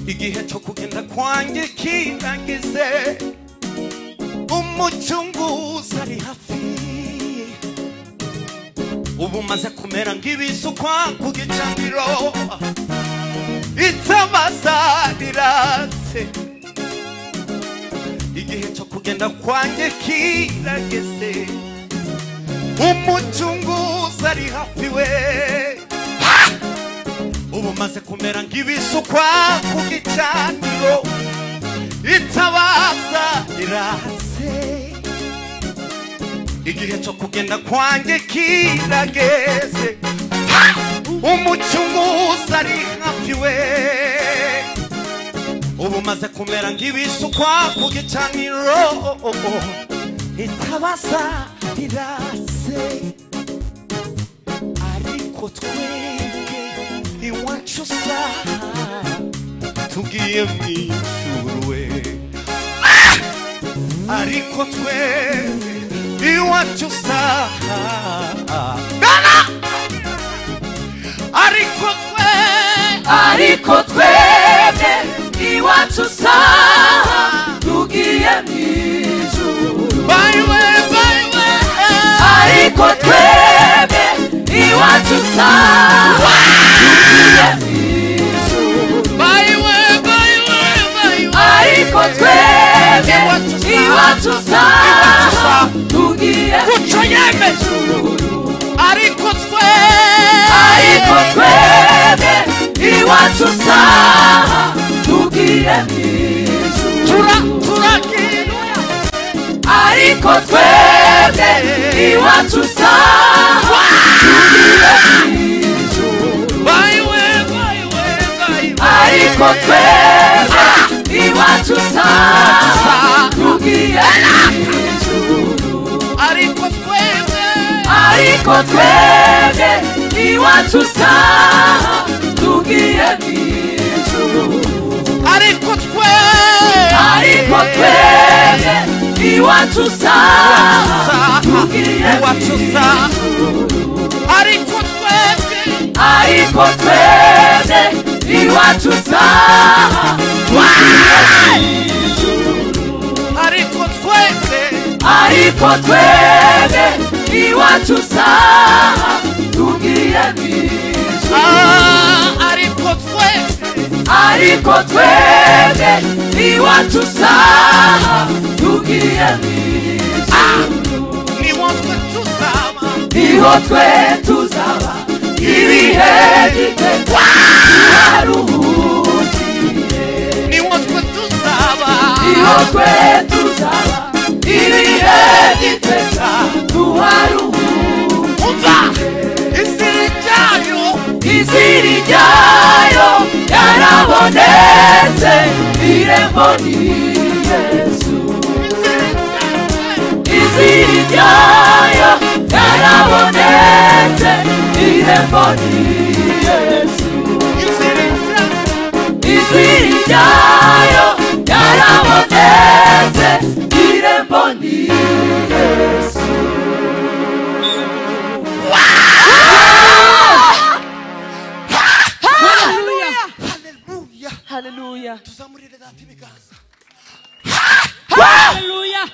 igihe cyo kugenda kwanjye kirageze umucunguzi ari hafi ubu maze kumera nk'ibisukwa ku gicaniro itabaza riratse igihe cyo kugenda kwanjye kirageze umucunguzi ari hafi we ubu maze kumera nk'ibisukwa ku gicaniro itabaza riratse igihe cyo kugenda kwanjye kirageze umucunguzi ari hafi we ubu maze kumera nk'ibisukwa ku gicaniro itabaza riratse ariko twebwe iwacu saha tugiye mw'ijuru we ariko twebwe iwacu saha ariko twebwe iwacu saha tugiye mw'ijuru ariko twebwe iwacu saha tugiye mw'ijuru ariko twebwe iwacu saha tugiye mw'ijuru ariko twebwe iwacu saha tugiye mw'ijuru ariko twebwe iwacu saha tugiye mw'ijuru ariko twebwe iwacu saha tugiye mw'ijuru ariko twebwe iwacu saha tugiye mw'ijuru ariko twebwe iwacu saha tugiye mw'ijuru ariko twebwe iwacu saha tugiye mw'ijuru ariko twebwe iwacu saha tugiye mw'ijuru ariko twebwe iwacu saha tugiye mw'ijuru niho twe tuzaba ibihe biteka tuharuhukiye niho twe tuzaba ibihe biteka tuharuhukiye iziri ryayo yarabonetse irembo ni Yesu iziri ryayo yarabonetse irembo ni Yesu iziri ryayo yarabonetse irembo ni Yesu Hallelujah. tuzamurire data ibiganza Hallelujah.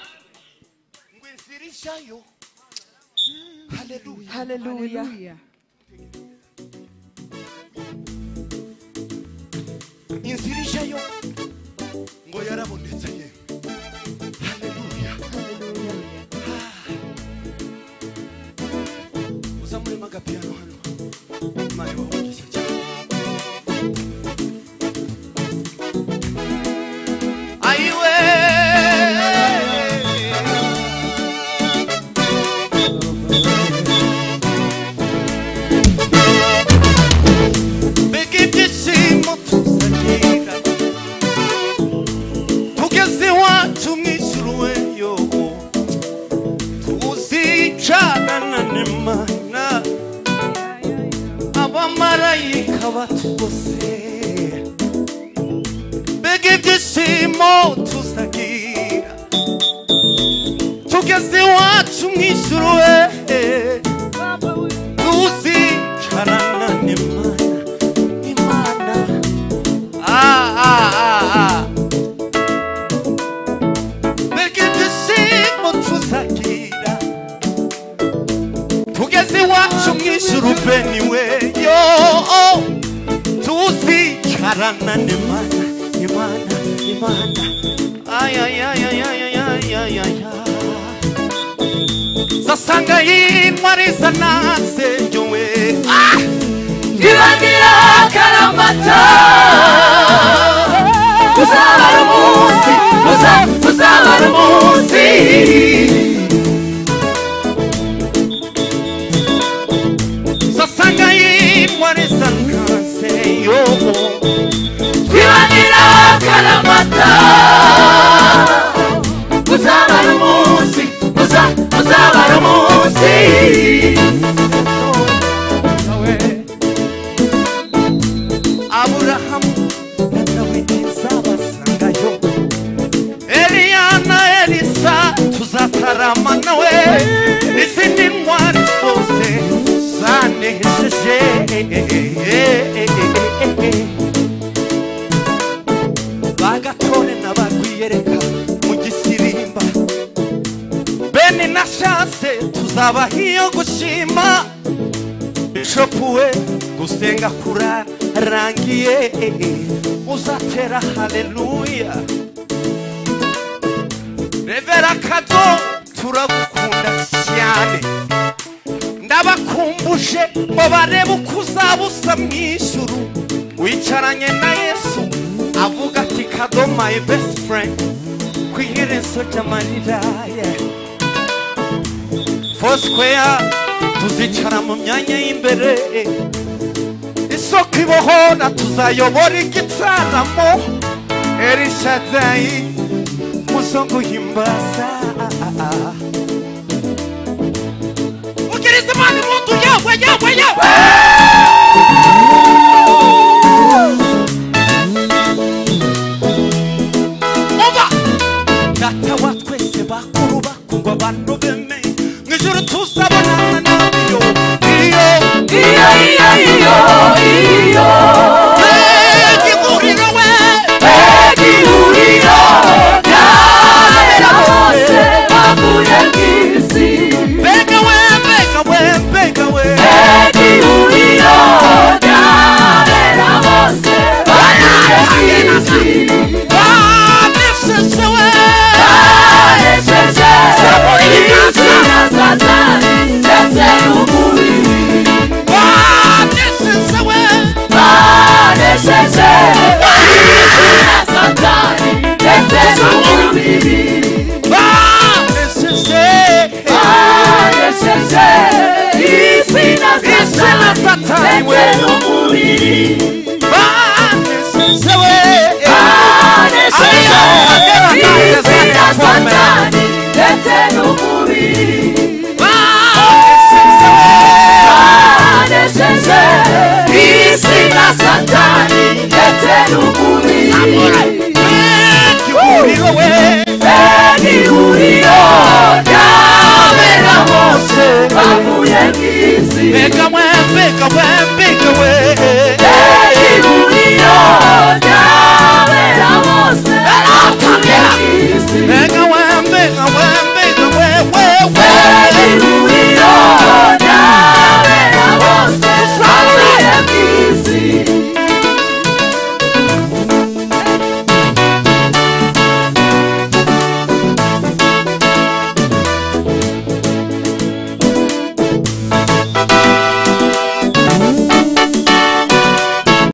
ngwizirishayo haleluya Hallelujah. inzirishayo ngo yarabonetse ye haleluya uzamure magapiano hano mari wavugisha cyane aiwe wacu mwishuruwe yo tuzicarana n'Imana abamarayika batubose mbega ibyishimo tuzagira tugeze iwacu mwishuruwe tuzicarana n'Imana mbega ibyishimo tuzagira tugeze iwacu mwishyura ubeniwe yo tuzicarana n'Imana Imana zasanga yintwariza nasenyowe Ibangira karamata uzabara umunsi uzabara umunsi zasanga yintwariza nasenyo Ibangira karamata uzabara umunsi uzabara umunsi Aburahamu na Dawidi zabasangayo Eliya na Elisa tuzataramana we n'izindi ntwari zose zanejeje bagatore n'abagwiyereka mu gisirimba bene na Chance tuzabaha iyo gushima bishopuwe gusenga kurarangiye uzatera haleluya Revera Kado turagukunda cyane ndabakumbuje ngo barebe uko uzabusa mw'ijuru wicaranye na Yesu avuga ati Kado my best friend kwiherezo ry'amarira Foursquare tuzicara mu myanya y'imbere isoko ibohora tuzayobora igitaramo Elishadai musongo himbaza ukiriza mani muntu yawe Oba data wa twese bakuru bakungwa abantu beme mw'ijuru tuzabonana nayo igihuriro we igihuriro ry'abera bose bavuye mw'isi mbega we igihuriro ry'abera bose bavuye mw'isi banesheje we banesheje isi na Satani ndetse n'umubiri banesheje we banesheje isi na Satani ndetse n'umubiri banesheje isi na Satani ndetse n'umubiri banesheje we banesheje isi na Satani ndetse n'umubiri banesheje isi na Satani ndetse n'umubiri igihuriro we igihuriro ry'abera bose bavuye mw'isi mbega we